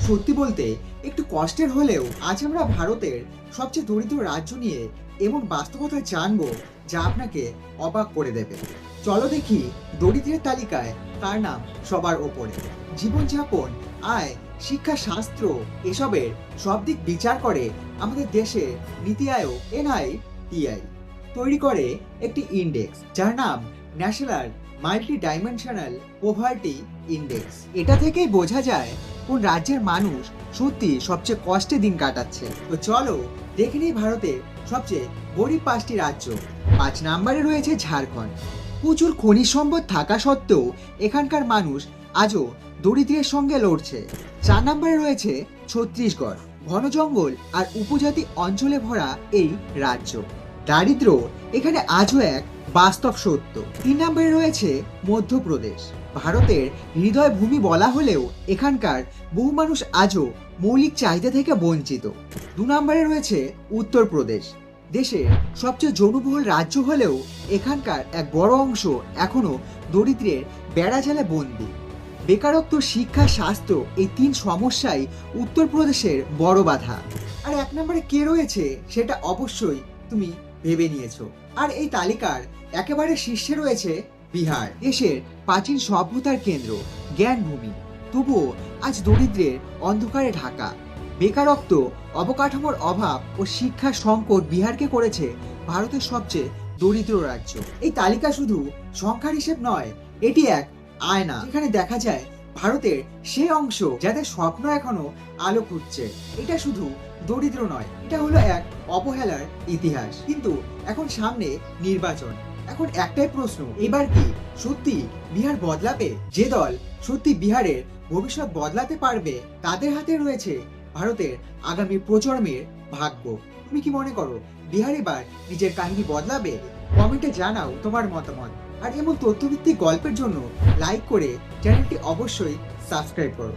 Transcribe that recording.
সত্যি বলতে একটু কষ্টের হলেও আজ আমরা ভারতের সবচেয়ে দরিদ্র রাজ্য নিয়ে এমন বাস্তবতা জানবো যা আপনাকে অবাক করে দেবে। চলো দেখি দরিদ্রের তালিকায় কার নাম সবার ওপরে। জীবনযাপন, আয়, শিক্ষা, শাস্ত্র এসবের সব দিক বিচার করে আমাদের দেশের নীতি আয়োগ NITI তৈরি করে একটি ইন্ডেক্স যার নাম national multi dimensional poverty index. এটা থেকেই বোঝা যায় কোন রাজ্যের মানুষ সত্যি সবচেয়ে কষ্টে দিন কাটাচ্ছে। তো চলো দেখে নিই ভারতের সবচেয়ে গরিব 5টি রাজ্য। 5 নম্বরে রয়েছে ঝাড়খণ্ড। প্রচুর খনিজ সম্পদ থাকা সত্ত্বেও এখানকার মানুষ আজও দরিদ্রের সঙ্গে লড়ছে। 4 নম্বরে রয়েছে ছত্তিশগড়। ঘন জঙ্গল আর উপজাতি অঞ্চলে ভরা এই রাজ্য, দারিদ্র্য এখানে আজও এক বাস্তব সত্য। 3 নম্বরে রয়েছে মধ্যপ্রদেশ। ভারতের হৃদয় ভূমি বলা হলেও এখানকার বহু মানুষ আজও মৌলিক চাহিদা থেকে বঞ্চিত। 2 নম্বরে রয়েছে উত্তরপ্রদেশ। দেশের সবচেয়ে জনবহুল রাজ্য হলেও এখানকার এক বড় অংশ এখনো দরিদ্রের বেড়াজালে বন্দী। বেকারত্ব, শিক্ষা, স্বাস্থ্য এই 3 সমস্যাই উত্তরপ্রদেশের বড় বাধা। আর 1 নম্বরে কে রয়েছে সেটা অবশ্যই তুমি ভেবে নিয়েছো। আর এই তালিকার একেবারে শীর্ষে রয়েছে বিহার। দেশের প্রাচীন সভ্যতার কেন্দ্র, জ্ঞানভূমি, তবুও আজ দরিদ্রের অন্ধকারে ঢাকা। বেকারত্ব, অবকাঠামোর অভাব ও শিক্ষার সংকট বিহারকে করেছে ভারতের সবচেয়ে দরিদ্র রাজ্য। এই তালিকা শুধু সংখ্যার হিসেব নয়, এটি এক আয়না যেখানে দেখা যায় ভারতের সেই অংশ যাদের স্বপ্ন এখনো আলো খুঁজছে। এটা শুধু দরিদ্র নয়, এটা হলো এক অবহেলার ইতিহাস। কিন্তু এখন সামনে নির্বাচন, এখন একটাই প্রশ্ন, এবার কি সত্যি বিহার বদলাবে? যে দল সত্যি বিহারের ভবিষ্যৎ বদলাতে পারবে তাদের হাতে রয়েছে ভারতের আগামী প্রজন্মের ভাগ্য। তুমি কি মনে করো বিহার এবার নিজের কাহিনী বদলাবে? কমেন্টে জানাও তোমার মতামত। আর এমন তথ্যভিত্তিক গল্পের জন্য লাইক করে চ্যানেলটি অবশ্যই সাবস্ক্রাইব করো।